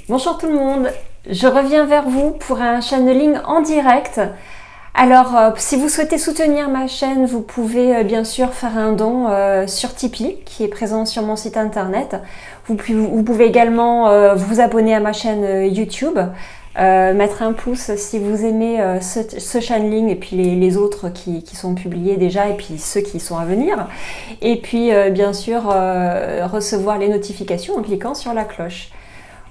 Bonjour tout le monde, je reviens vers vous pour un channeling en direct. Alors, si vous souhaitez soutenir ma chaîne, vous pouvez bien sûr faire un don sur Tipeee, qui est présent sur mon site internet. Vous pouvez également vous abonner à ma chaîne YouTube, mettre un pouce si vous aimez ce channeling et puis les autres qui sont publiés déjà et puis ceux qui sont à venir. Et puis, bien sûr, recevoir les notifications en cliquant sur la cloche.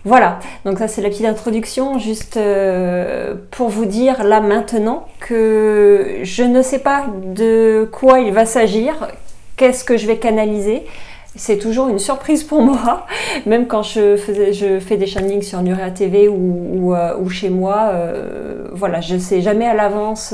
Voilà, donc ça c'est la petite introduction, juste pour vous dire là maintenant que je ne sais pas de quoi il va s'agir, qu'est-ce que je vais canaliser. C'est toujours une surprise pour moi, même quand je fais des channelings sur Nuria TV ou chez moi. Voilà, je ne sais jamais à l'avance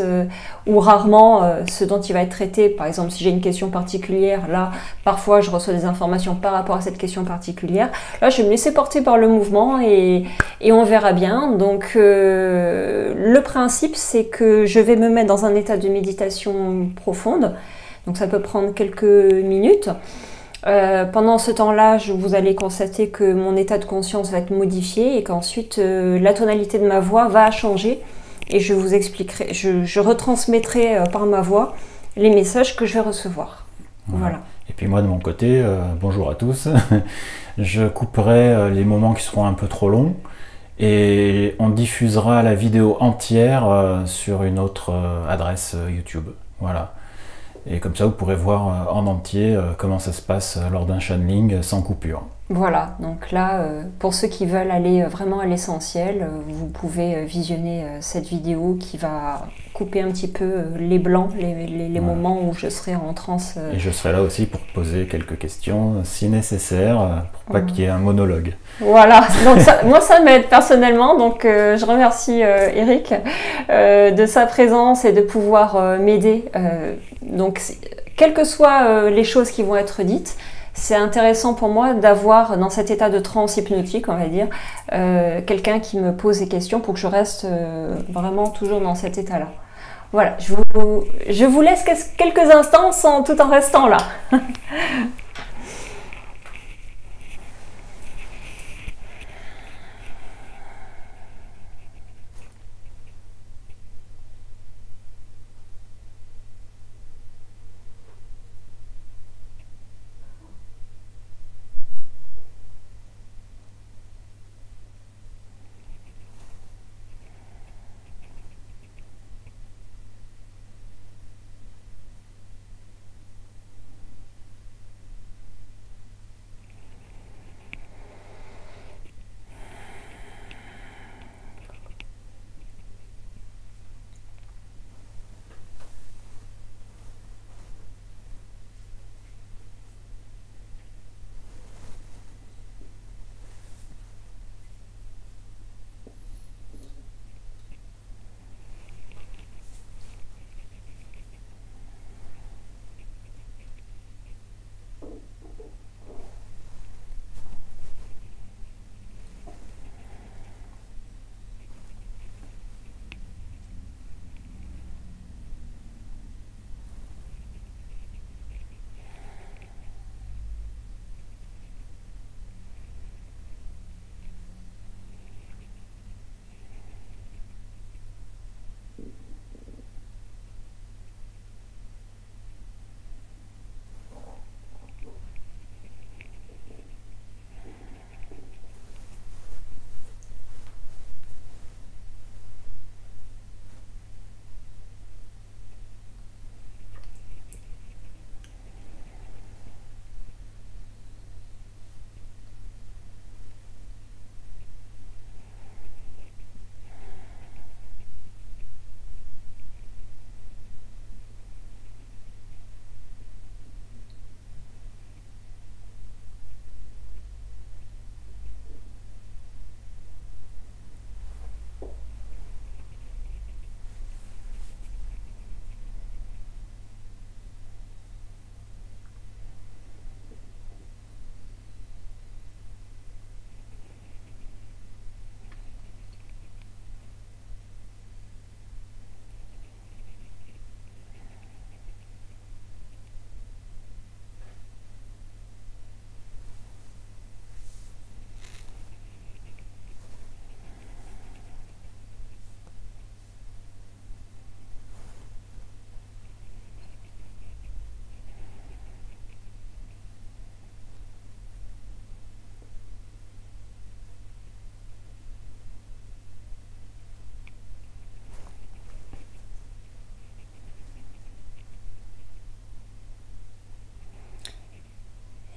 ou rarement ce dont il va être traité. Par exemple, si j'ai une question particulière, là, parfois je reçois des informations par rapport à cette question particulière. Là, je vais me laisser porter par le mouvement et on verra bien. Donc, le principe, c'est que je vais me mettre dans un état de méditation profonde. Donc, ça peut prendre quelques minutes. Pendant ce temps-là, vous allez constater que mon état de conscience va être modifié et qu'ensuite la tonalité de ma voix va changer et je vous expliquerai, je retransmettrai par ma voix les messages que je vais recevoir. Voilà. Et puis moi de mon côté, bonjour à tous, je couperai les moments qui seront un peu trop longs et on diffusera la vidéo entière sur une autre adresse YouTube. Voilà. Et comme ça, vous pourrez voir en entier comment ça se passe lors d'un channeling sans coupure. Voilà, donc là, pour ceux qui veulent aller vraiment à l'essentiel, vous pouvez visionner cette vidéo qui va couper un petit peu les blancs, les moments où je serai en transe. Et je serai là aussi pour poser quelques questions si nécessaire, pour pas qu'il y ait un monologue. Voilà, donc moi ça m'aide personnellement, donc je remercie Eric de sa présence et de pouvoir m'aider. Donc, quelles que soient les choses qui vont être dites, c'est intéressant pour moi d'avoir dans cet état de transe hypnotique, on va dire, quelqu'un qui me pose des questions pour que je reste vraiment toujours dans cet état-là. Voilà, je vous laisse quelques instants tout en restant là.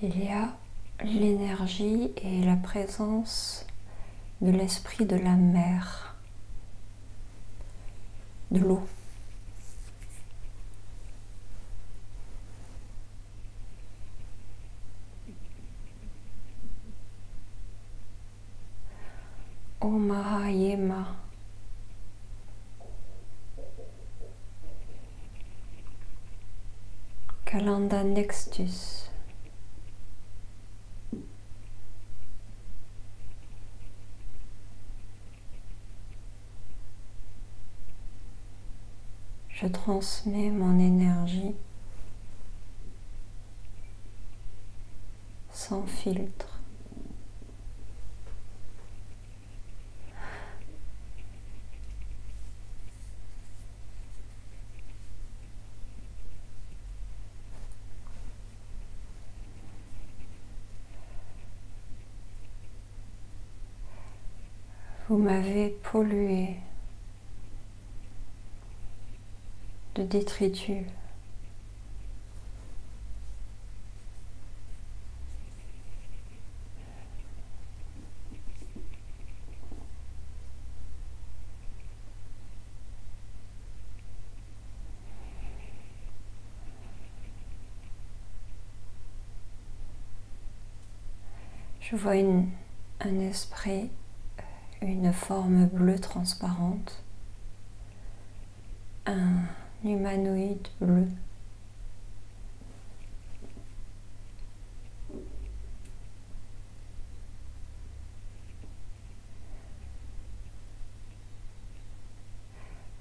il y a l'énergie et la présence de l'esprit de la mer, de l'eau. Omahayema. Kalanda Nextus. Je transmets mon énergie sans filtre. Vous m'avez pollué de détritus. Je vois un esprit, une forme bleue transparente, un humanoïde bleu.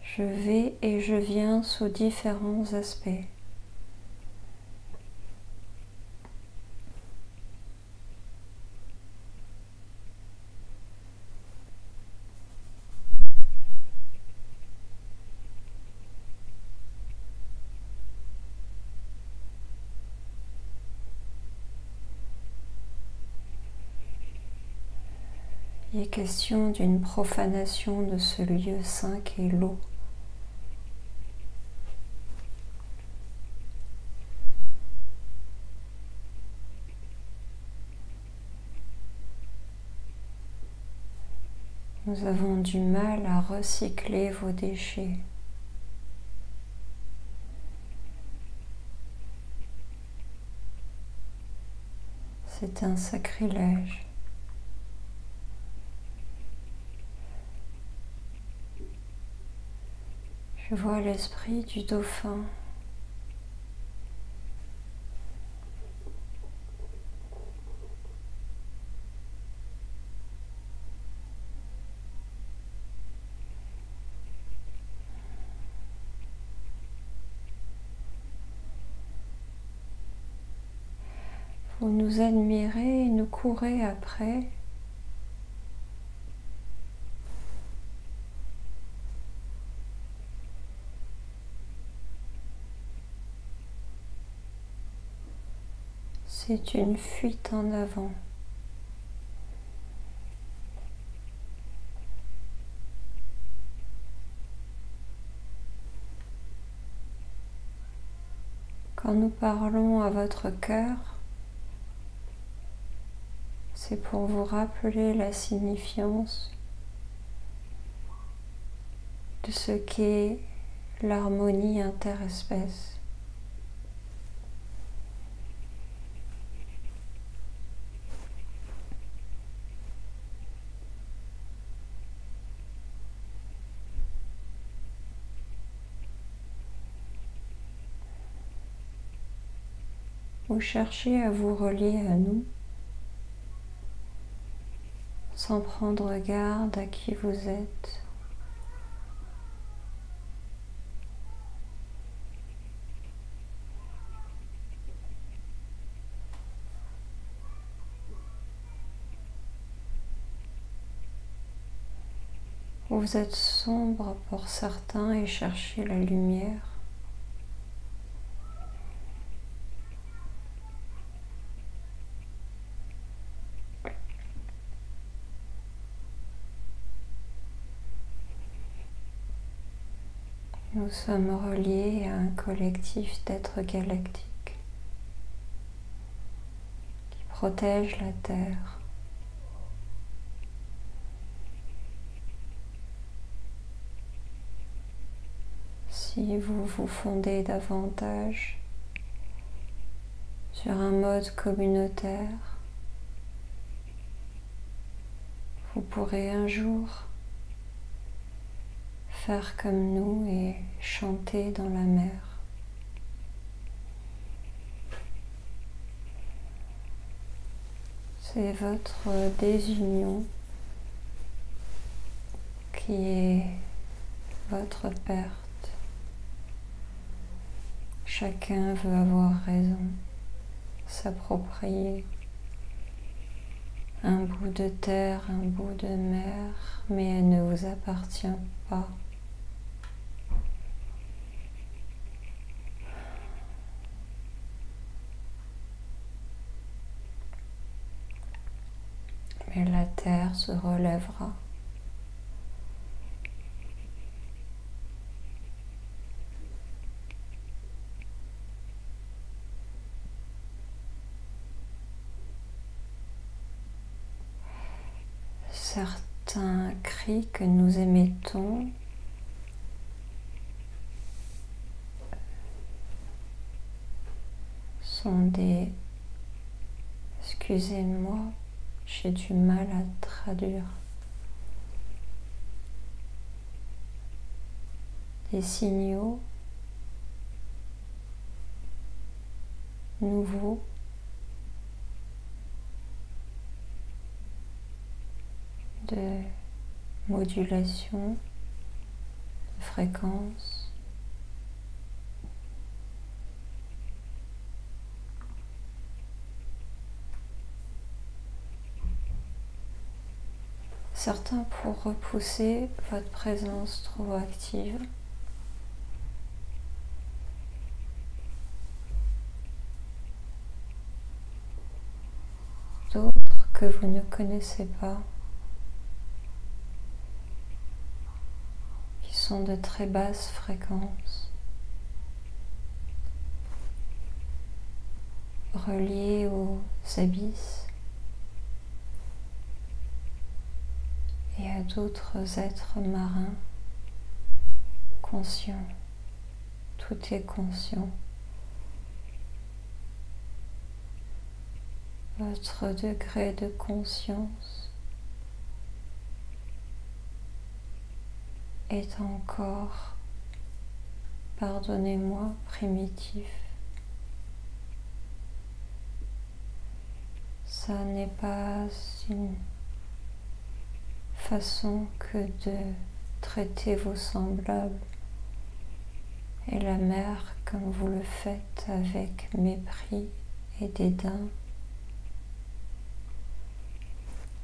Je vais et je viens sous différents aspects. Il est question d'une profanation de ce lieu saint qu'est l'eau. Nous avons du mal à recycler vos déchets. C'est un sacrilège. Je vois l'esprit du dauphin. Vous nous admirez et nous courez après. C'est une fuite en avant. Quand nous parlons à votre cœur, c'est pour vous rappeler la signifiance de ce qu'est l'harmonie interespèce. Vous cherchez à vous relier à nous sans prendre garde à qui vous êtes. Vous êtes sombre pour certains et cherchez la lumière. Nous sommes reliés à un collectif d'êtres galactiques. protège la terre. Si vous vous fondez davantage sur un mode communautaire, vous pourrez un jour faire comme nous et chanter dans la mer. C'est votre désunion qui est votre perte. Chacun veut avoir raison, s'approprier un bout de terre, un bout de mer, mais elle ne vous appartient pas. Mais la terre se relèvera. Certains cris que nous émettons sont des... Excusez-moi, j'ai du mal à traduire. Des signaux nouveaux de modulation, de fréquence. Certains pour repousser votre présence trop active. D'autres que vous ne connaissez pas, qui sont de très basses fréquences, reliés aux abysses et à d'autres êtres marins conscients. Tout est conscient. Votre degré de conscience est encore, pardonnez-moi, primitif. Ça n'est pas une façon que de traiter vos semblables et la mer comme vous le faites avec mépris et dédain.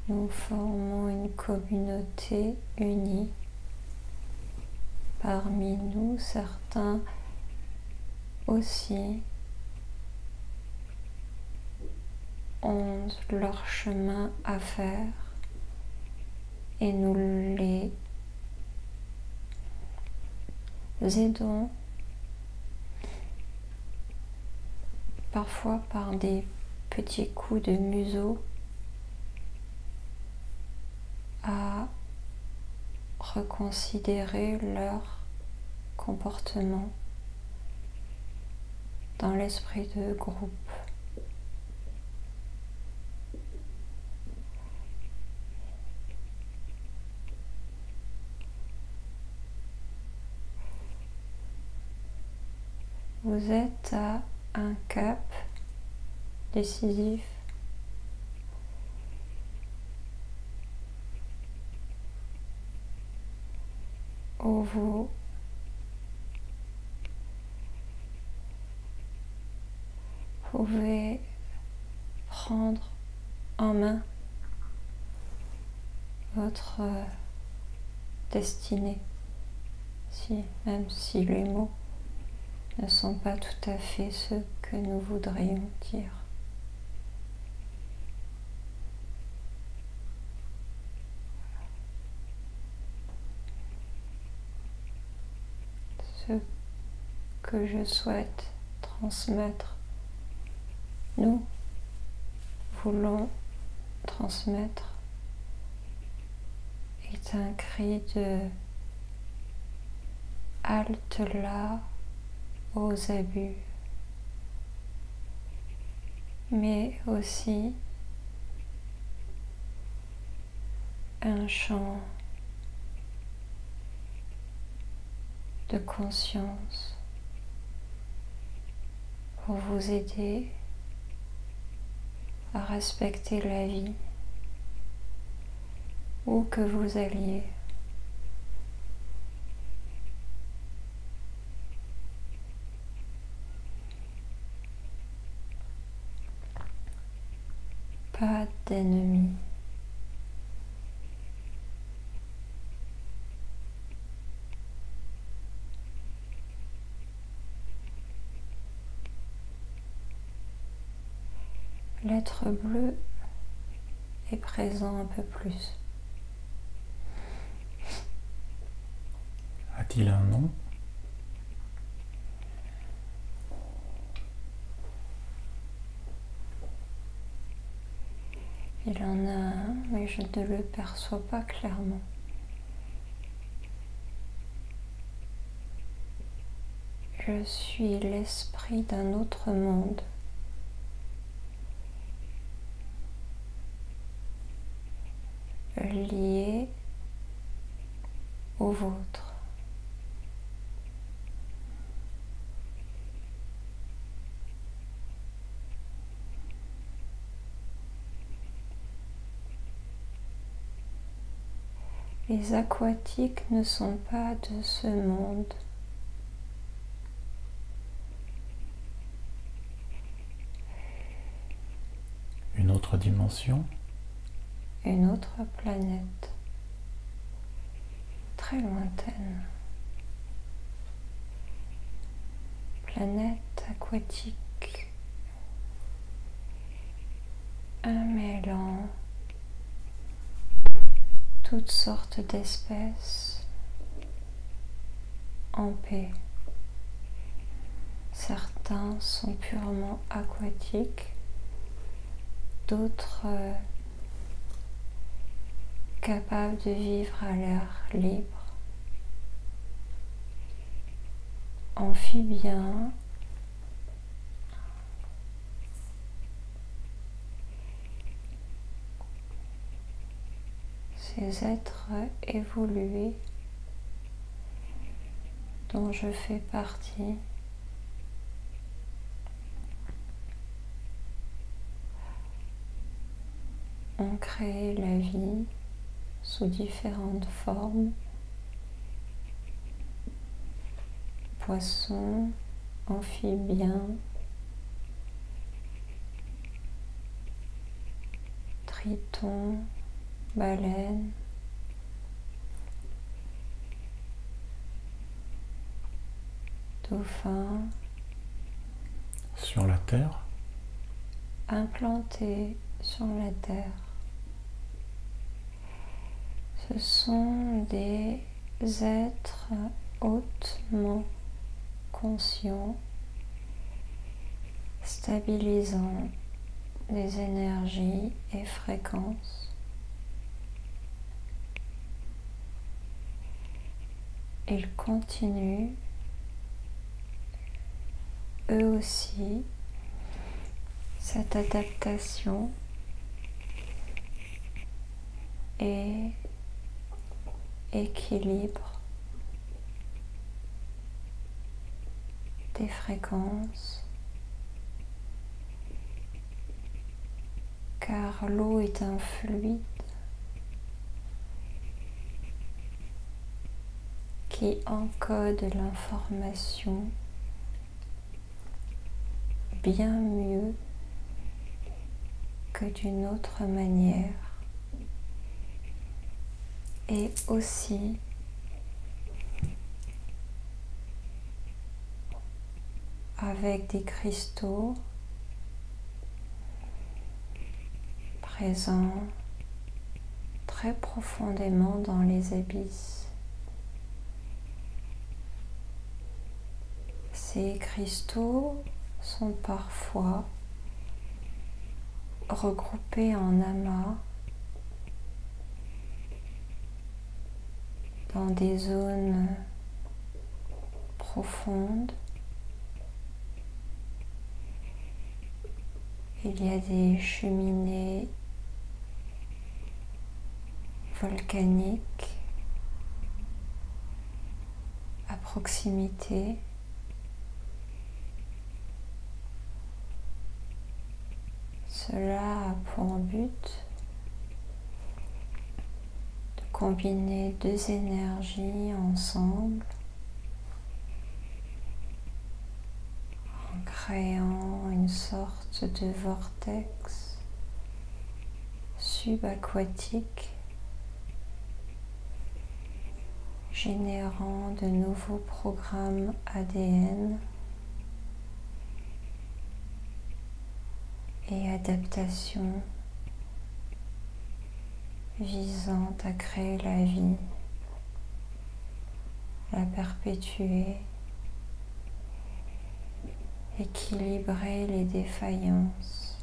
Nous formons une communauté unie. Parmi nous, certains aussi ont leur chemin à faire et nous les aidons parfois par des petits coups de museau à reconsidérer leur comportement dans l'esprit de groupe. Vous êtes à un cap décisif. Où vous pouvez prendre en main votre destinée, même si les mots ne sont pas tout à fait ceux que nous voudrions dire. Ce que je souhaite transmettre, nous voulons transmettre est un cri de halte là aux abus, mais aussi un chant de conscience pour vous aider à respecter la vie où que vous alliez. Pas d'ennemis. L'être bleu est présent un peu plus. A-t-il un nom? Il en a un, mais je ne le perçois pas clairement. Je suis l'esprit d'un autre monde. Lié au vôtre. Les aquatiques ne sont pas de ce monde. Une autre dimension? Une autre planète, très lointaine. Planète aquatique. Un mêlant toutes sortes d'espèces en paix. Certains sont purement aquatiques, d'autres capables de vivre à l'air libre, amphibiens, ces êtres évolués dont je fais partie ont créé la vie sous différentes formes, poissons, amphibiens, tritons, baleines, dauphins, sur la Terre, implantés sur la Terre. Ce sont des êtres hautement conscients, stabilisant des énergies et fréquences. Ils continuent, eux aussi, cette adaptation et équilibre des fréquences, car l'eau est un fluide qui encode l'information bien mieux que d'une autre manière, et aussi avec des cristaux présents très profondément dans les abysses. Ces cristaux sont parfois regroupés en amas dans des zones profondes. Il y a des cheminées volcaniques à proximité. Cela a pour but de combiner deux énergies ensemble en créant une sorte de vortex subaquatique générant de nouveaux programmes ADN et adaptations visant à créer la vie, la perpétuer, équilibrer les défaillances.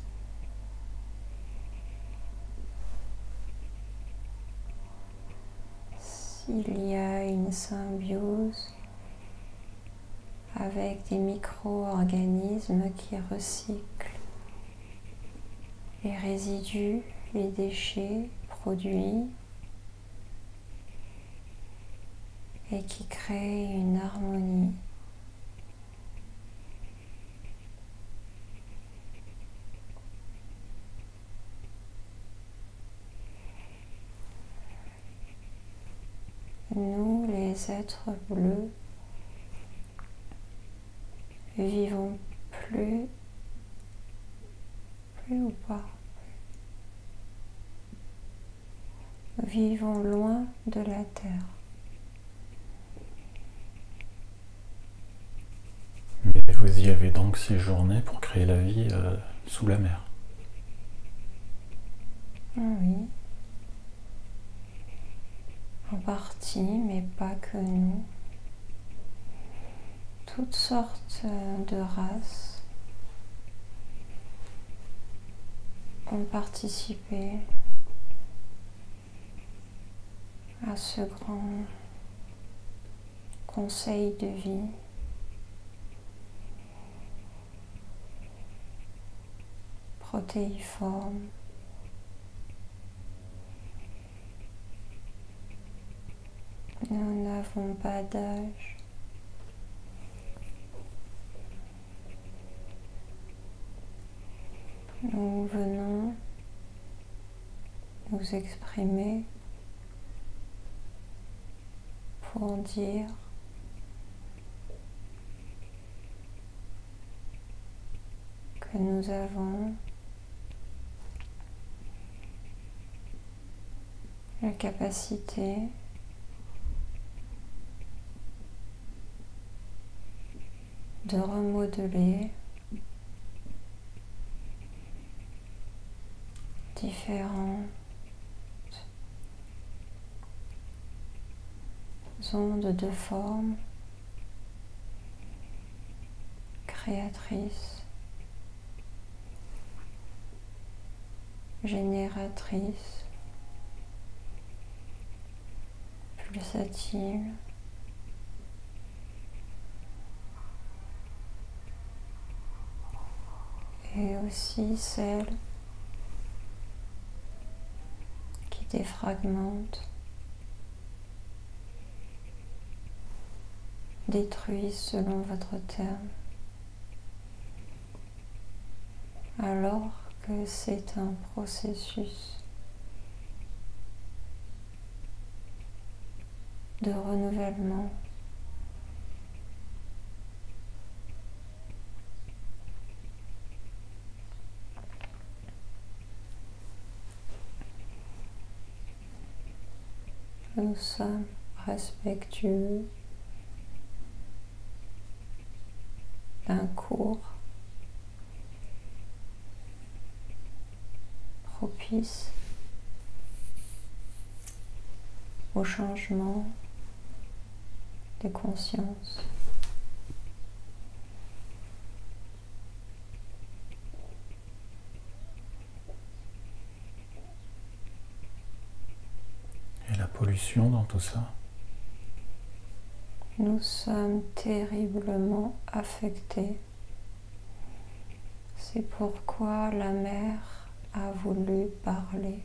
S'il y a une symbiose avec des micro-organismes qui recyclent les résidus, les déchets produits et qui créent une harmonie. Nous, les êtres bleus, vivons plus ou pas. Vivons loin de la Terre. Mais vous y avez donc séjourné pour créer la vie sous la mer. Oui. En partie, mais pas que nous. Toutes sortes de races ont participé à ce grand conseil de vie. Protéiforme. Nous n'avons pas d'âge. Nous venons nous exprimer pour dire que nous avons la capacité de remodeler différentes ondes de forme créatrices, génératrices, pulsatives, et aussi celles qui défragmentent, détruisent selon votre terme, alors que c'est un processus de renouvellement. Nous sommes respectueux d'un cours propice au changement de conscience. pollution dans tout ça? Nous sommes terriblement affectés. C'est pourquoi la mère a voulu parler.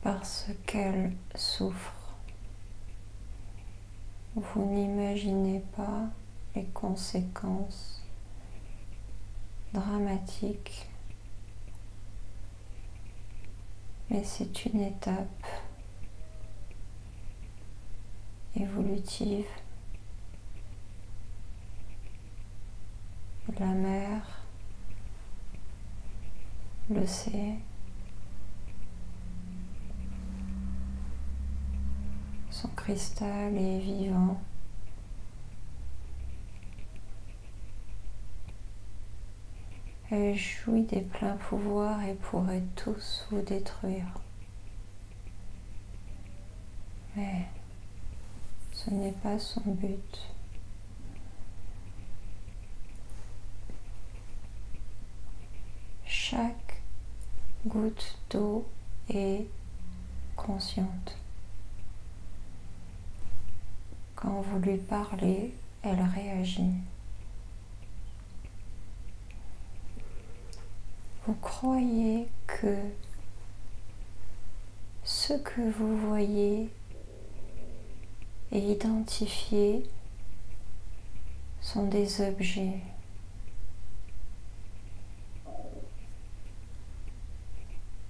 Parce qu'elle souffre. Vous n'imaginez pas les conséquences dramatiques, mais c'est une étape évolutive. La mère le sait. Son cristal est vivant. Elle jouit des pleins pouvoirs et pourrait tous vous détruire. Mais ce n'est pas son but. Chaque goutte d'eau est consciente. Quand vous lui parlez, elle réagit. Vous croyez que ce que vous voyez et identifiez sont des objets.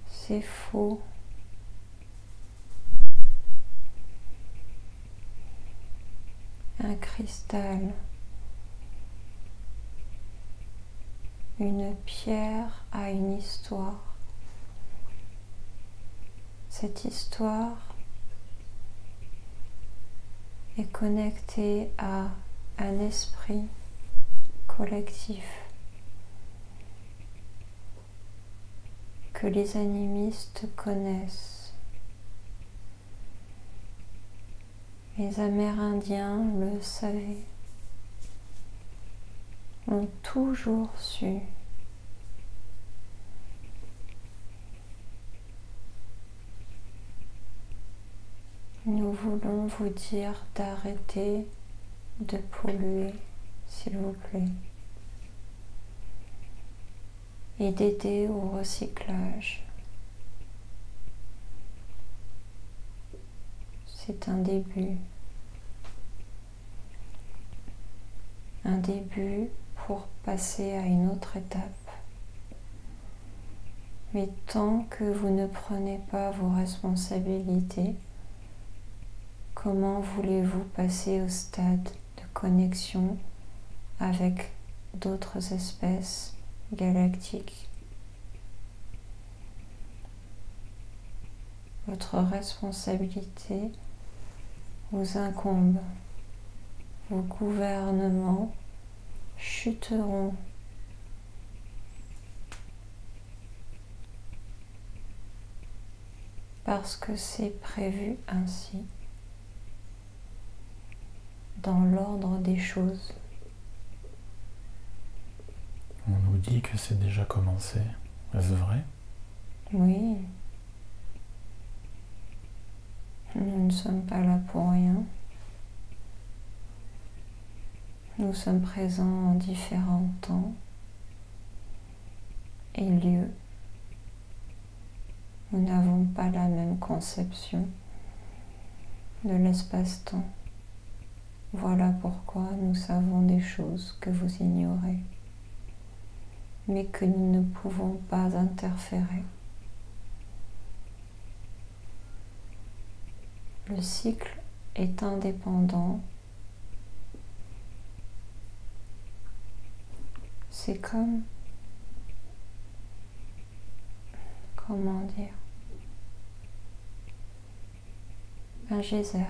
C'est faux. Un cristal, une pierre a une histoire. Cette histoire est connectée à un esprit collectif que les animistes connaissent. Les Amérindiens le savaient, l'ont toujours su. Nous voulons vous dire d'arrêter de polluer, s'il vous plaît, et d'aider au recyclage. C'est un début. Un début pour passer à une autre étape. Mais tant que vous ne prenez pas vos responsabilités, comment voulez-vous passer au stade de connexion avec d'autres espèces galactiques? Votre responsabilité vous incombe. Vos gouvernements chuteront. Parce que c'est prévu ainsi, dans l'ordre des choses. On nous dit que c'est déjà commencé. Est-ce vrai? Oui. Nous ne sommes pas là pour rien. Nous sommes présents en différents temps et lieux. Nous n'avons pas la même conception de l'espace-temps. Voilà pourquoi nous savons des choses que vous ignorez, mais que nous ne pouvons pas interférer. Le cycle est indépendant. C'est comme, comment dire, un geyser.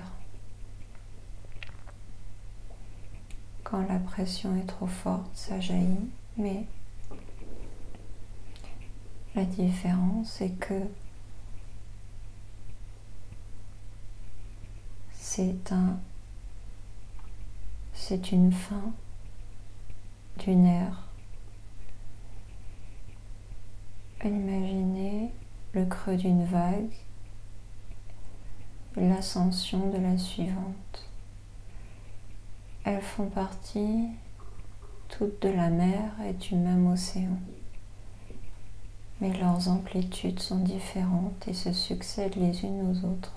Quand la pression est trop forte, ça jaillit, mais la différence c'est que c'est une fin d'une ère. Imaginez le creux d'une vague l'ascension de la suivante. Elles font partie toutes de la mer et du même océan. Mais leurs amplitudes sont différentes et se succèdent les unes aux autres.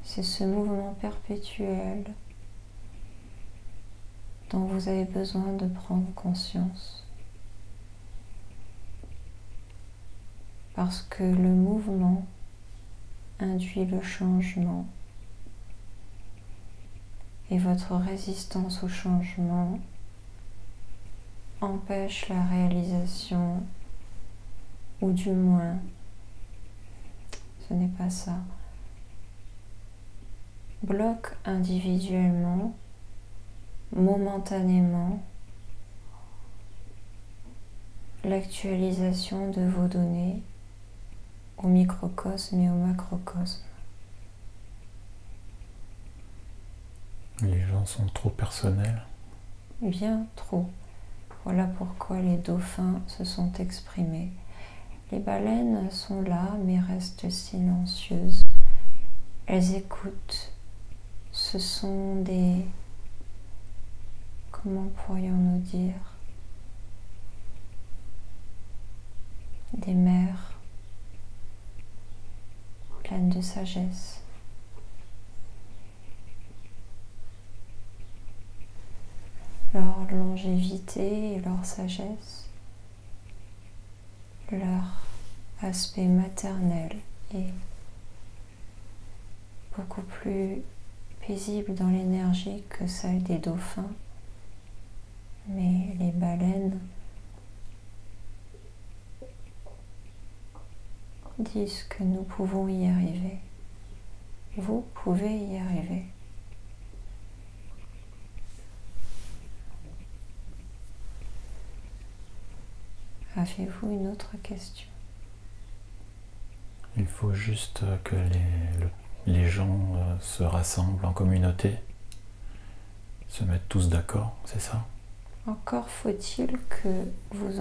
C'est ce mouvement perpétuel dont vous avez besoin de prendre conscience. Parce que le mouvement induit le changement et votre résistance au changement empêche la réalisation, ou du moins, ce n'est pas ça, bloque individuellement, momentanément, l'actualisation de vos données au microcosme et au macrocosme. Les gens sont trop personnels. Bien trop. Voilà pourquoi les dauphins se sont exprimés. Les baleines sont là, mais restent silencieuses. Elles écoutent. Ce sont des... Comment pourrions-nous dire? Des mères pleines de sagesse. Leur longévité et leur sagesse, leur aspect maternel est beaucoup plus paisible dans l'énergie que celle des dauphins. Mais les baleines disent que nous pouvons y arriver. Vous pouvez y arriver. Avez-vous une autre question? Il faut juste que les gens se rassemblent en communauté, se mettent tous d'accord, c'est ça? Encore faut-il que vous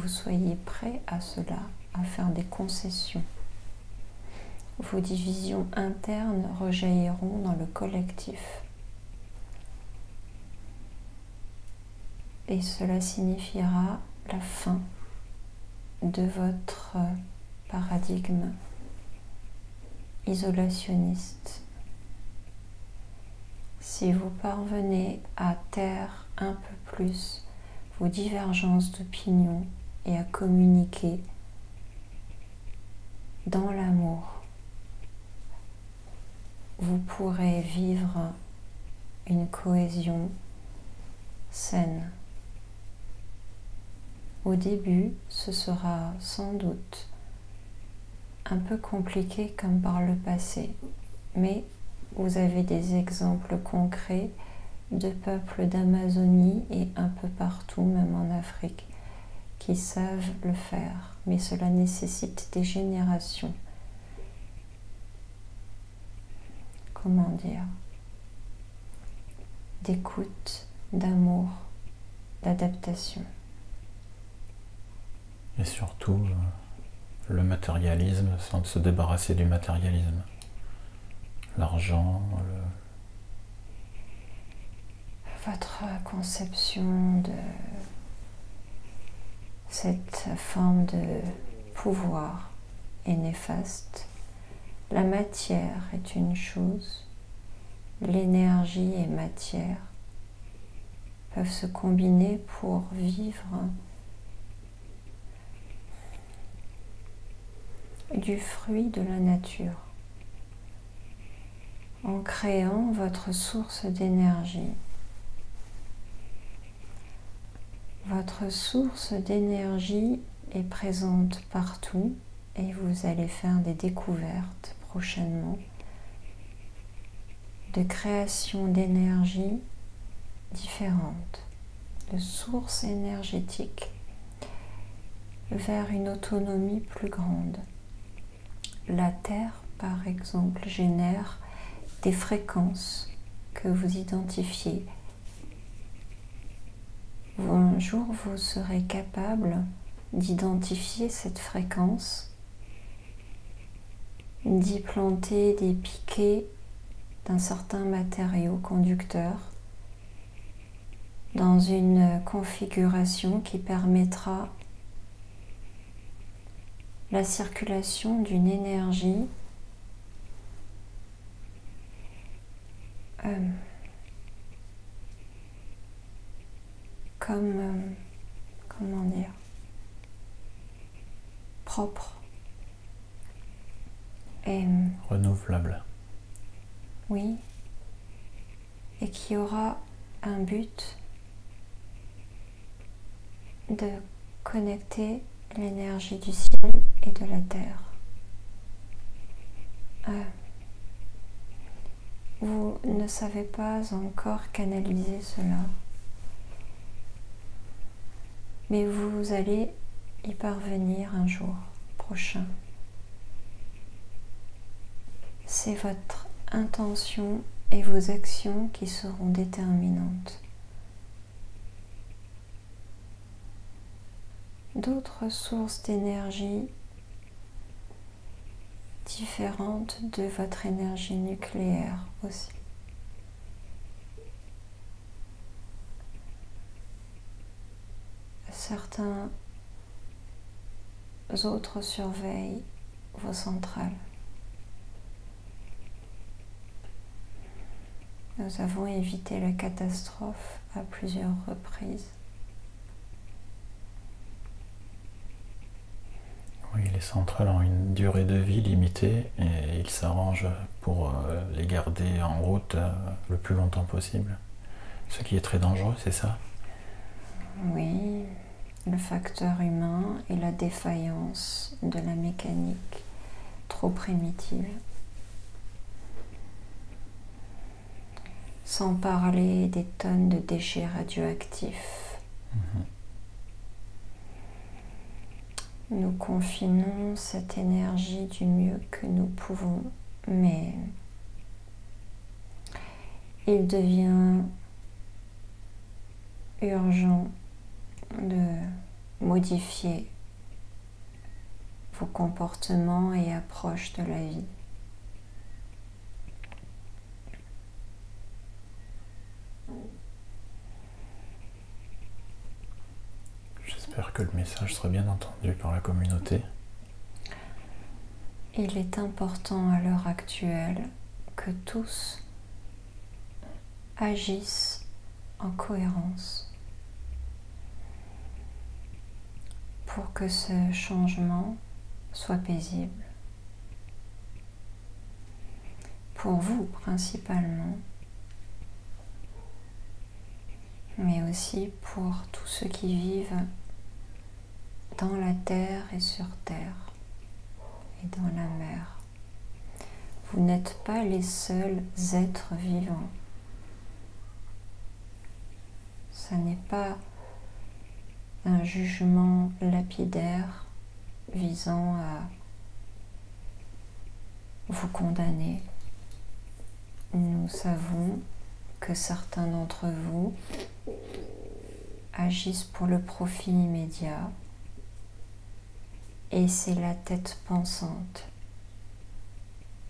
soyez prêts à cela, à faire des concessions. Vos divisions internes rejailliront dans le collectif. Et cela signifiera la fin de votre paradigme isolationniste. Si vous parvenez à taire un peu plus vos divergences d'opinion et à communiquer dans l'amour, vous pourrez vivre une cohésion saine. Au début, ce sera sans doute un peu compliqué comme par le passé, mais vous avez des exemples concrets de peuples d'Amazonie et un peu partout, même en Afrique, qui savent le faire, mais cela nécessite des générations. Comment dire? D'écoute, d'amour, d'adaptation. Et surtout, le matérialisme, sans se débarrasser du matérialisme. L'argent, Votre conception de cette forme de pouvoir est néfaste. La matière est une chose, l'énergie et matière peuvent se combiner pour vivre du fruit de la nature, en créant votre source d'énergie. Votre source d'énergie est présente partout et vous allez faire des découvertes prochainement de création d'énergie différentes, de sources énergétiques vers une autonomie plus grande. La Terre, par exemple, génère des fréquences que vous identifiez. Un jour, vous serez capable d'identifier cette fréquence d'y planter des piquets d'un certain matériau conducteur dans une configuration qui permettra la circulation d'une énergie comment dire, propre et renouvelable. Oui, et qui aura un but de connecter l'énergie du ciel et de la terre. Vous ne savez pas encore canaliser cela, mais vous allez y parvenir un jour prochain. C'est votre intention et vos actions qui seront déterminantes. D'autres sources d'énergie différentes de votre énergie nucléaire aussi. Certains autres surveillent vos centrales. Nous avons évité la catastrophe à plusieurs reprises. Oui, les centrales ont une durée de vie limitée et ils s'arrangent pour les garder en route le plus longtemps possible. Ce qui est très dangereux, c'est ça? Oui, le facteur humain et la défaillance de la mécanique trop primitive. Sans parler des tonnes de déchets radioactifs. Nous confinons cette énergie du mieux que nous pouvons, mais il devient urgent de modifier vos comportements et approches de la vie. J'espère que le message sera bien entendu par la communauté. Il est important à l'heure actuelle que tous agissent en cohérence pour que ce changement soit paisible. Pour vous principalement, mais aussi pour tous ceux qui vivent dans la terre et sur terre et dans la mer. Vous n'êtes pas les seuls êtres vivants. Ce n'est pas un jugement lapidaire visant à vous condamner. Nous savons que certains d'entre vous agissent pour le profit immédiat et c'est la tête pensante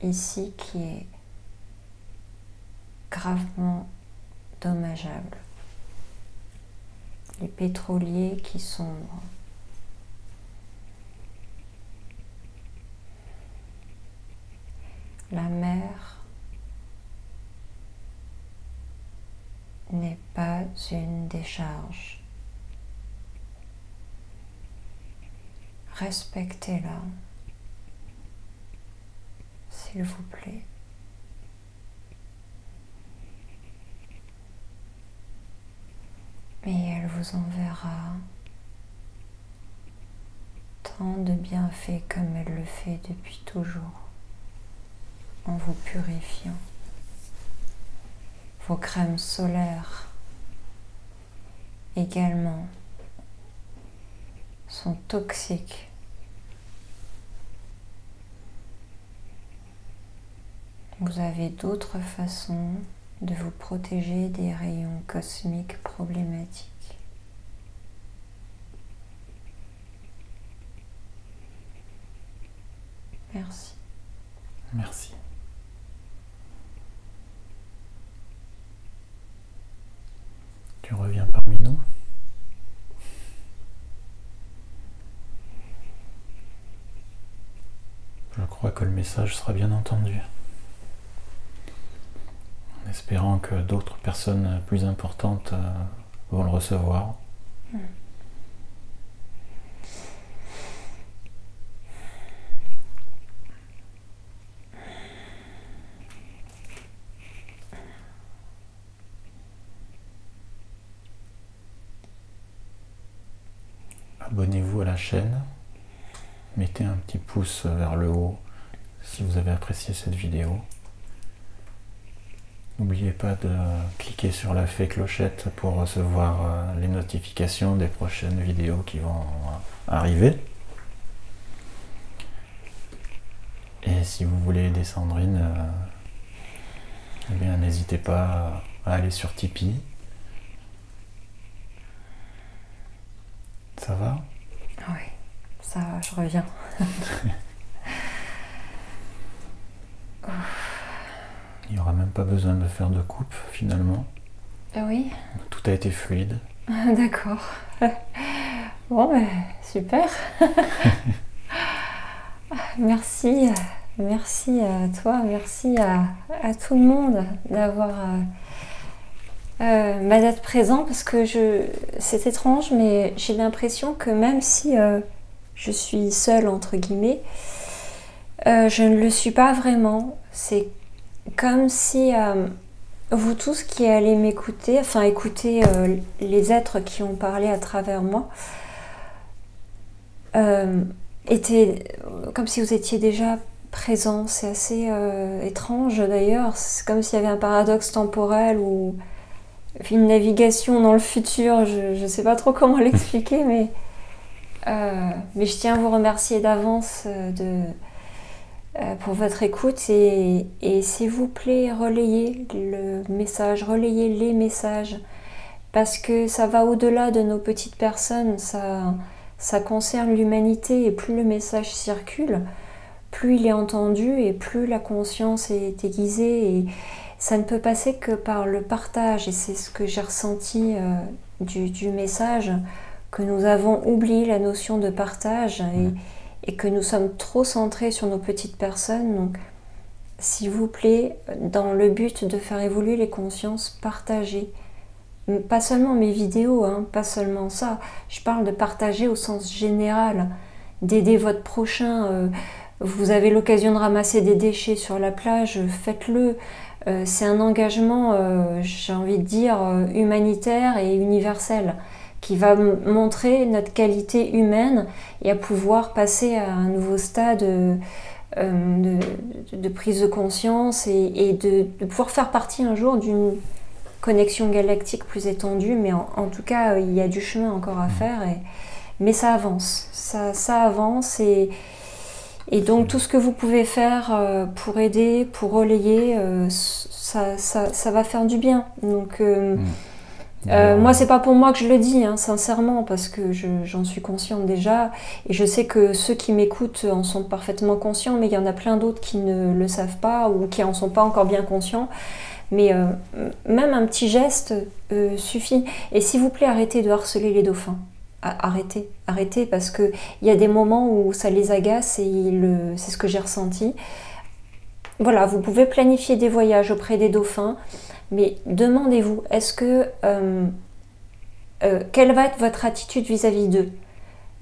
ici qui est gravement dommageable. Les pétroliers qui sombrent. La mer n'est pas une décharge. Respectez-la, s'il vous plaît. Et elle vous enverra tant de bienfaits comme elle le fait depuis toujours, en vous purifiant. Vos crèmes solaires également sont toxiques. Vous avez d'autres façons de vous protéger des rayons cosmiques problématiques. Merci. Merci. Tu reviens parmi nous. Je crois que le message sera bien entendu. En espérant que d'autres personnes plus importantes vont le recevoir. Abonnez-vous à la chaîne, mettez un petit pouce vers le haut si vous avez apprécié cette vidéo. N'oubliez pas de cliquer sur la fée clochette pour recevoir les notifications des prochaines vidéos qui vont arriver. Et si vous voulez aider Sandrine, eh bien n'hésitez pas à aller sur Tipeee. Ça va? Oui, ça va, je reviens. Il n'y aura même pas besoin de faire de coupe finalement. Oui. Tout a été fluide. D'accord. Bon, ben, super. Merci, merci à toi, merci à tout le monde d'avoir d'être présent, parce que c'est étrange, mais j'ai l'impression que même si je suis seule entre guillemets, je ne le suis pas vraiment. C'est comme si vous tous qui allez m'écouter, enfin écouter les êtres qui ont parlé à travers moi, étaient comme si vous étiez déjà présents. C'est assez étrange d'ailleurs. C'est comme s'il y avait un paradoxe temporel ou une navigation dans le futur. Je ne sais pas trop comment l'expliquer, mais je tiens à vous remercier d'avance pour votre écoute, et s'il vous plaît, relayez le message, relayez les messages, parce que ça va au-delà de nos petites personnes, ça concerne l'humanité, et plus le message circule, plus il est entendu et plus la conscience est aiguisée, et ça ne peut passer que par le partage. Et c'est ce que j'ai ressenti du message, que nous avons oublié la notion de partage, et que nous sommes trop centrés sur nos petites personnes. Donc s'il vous plaît, dans le but de faire évoluer les consciences, partagez. Pas seulement mes vidéos, hein, pas seulement ça, je parle de partager au sens général, d'aider votre prochain. Vous avez l'occasion de ramasser des déchets sur la plage, faites-le. C'est un engagement, j'ai envie de dire, humanitaire et universel, qui va montrer notre qualité humaine et à pouvoir passer à un nouveau stade de prise de conscience, et de pouvoir faire partie un jour d'une connexion galactique plus étendue. Mais en tout cas, il y a du chemin encore à faire, mais ça avance, ça avance, et donc tout ce que vous pouvez faire pour aider, pour relayer, ça va faire du bien. Donc moi, c'est pas pour moi que je le dis, hein, sincèrement, parce que j'en suis consciente déjà, et je sais que ceux qui m'écoutent en sont parfaitement conscients, mais il y en a plein d'autres qui ne le savent pas ou qui en sont pas encore bien conscients. Mais même un petit geste suffit. Et s'il vous plaît, arrêtez de harceler les dauphins. Arrêtez, parce qu'il y a des moments où ça les agace, et c'est ce que j'ai ressenti. Voilà, vous pouvez planifier des voyages auprès des dauphins, mais demandez-vous, quelle va être votre attitude vis-à-vis d'eux,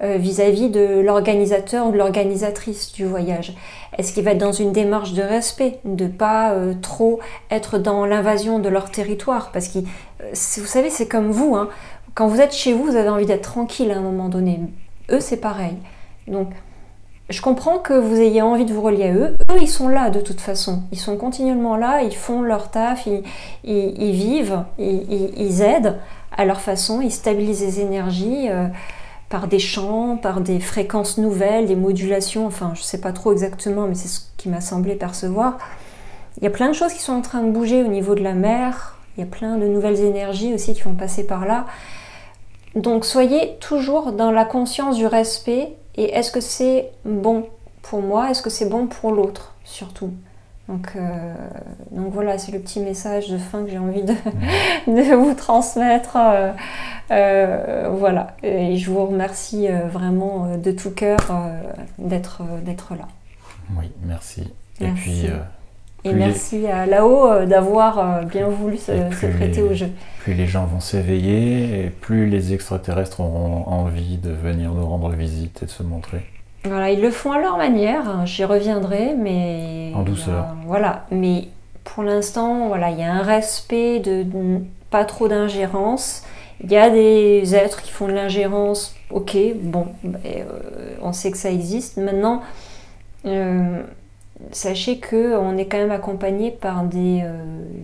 vis-à-vis de l'organisateur ou de l'organisatrice du voyage? Est-ce qu'il va être dans une démarche de respect, de ne pas trop être dans l'invasion de leur territoire? Parce que, vous savez, c'est comme vous, hein. Quand vous êtes chez vous, vous avez envie d'être tranquille à un moment donné. Eux, c'est pareil. Donc, je comprends que vous ayez envie de vous relier à eux. Eux, ils sont là de toute façon. Ils sont continuellement là, ils font leur taf, ils vivent, ils aident à leur façon, ils stabilisent les énergies par des chants, par des fréquences nouvelles, des modulations, enfin je ne sais pas trop exactement, mais c'est ce qui m'a semblé percevoir. Il y a plein de choses qui sont en train de bouger au niveau de la mer, il y a plein de nouvelles énergies aussi qui vont passer par là. Donc soyez toujours dans la conscience du respect, et est-ce que c'est bon pour moi? Est-ce que c'est bon pour l'autre, surtout? Donc voilà, c'est le petit message de fin que j'ai envie de vous transmettre. Voilà, et je vous remercie vraiment de tout cœur d'être là. Oui, merci. Merci. Et merci à Lao d'avoir bien voulu se prêter au jeu. Plus les gens vont s'éveiller, et plus les extraterrestres auront envie de venir nous rendre visite et de se montrer. Voilà, ils le font à leur manière, j'y reviendrai, mais... En douceur. Voilà, mais pour l'instant, voilà, il y a un respect pas trop d'ingérence. Il y a des êtres qui font de l'ingérence, ok, bon, on sait que ça existe. Maintenant, sachez qu'on est quand même accompagné par des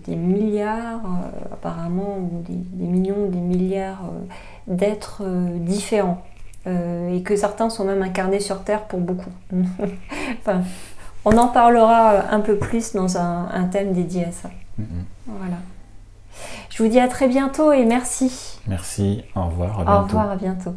milliards, apparemment, ou des millions, des milliards d'êtres différents. Et que certains sont même incarnés sur Terre pour beaucoup. Enfin, on en parlera un peu plus dans un thème dédié à ça. Voilà. Je vous dis à très bientôt et merci. Merci, au revoir, à bientôt. Au revoir, à bientôt.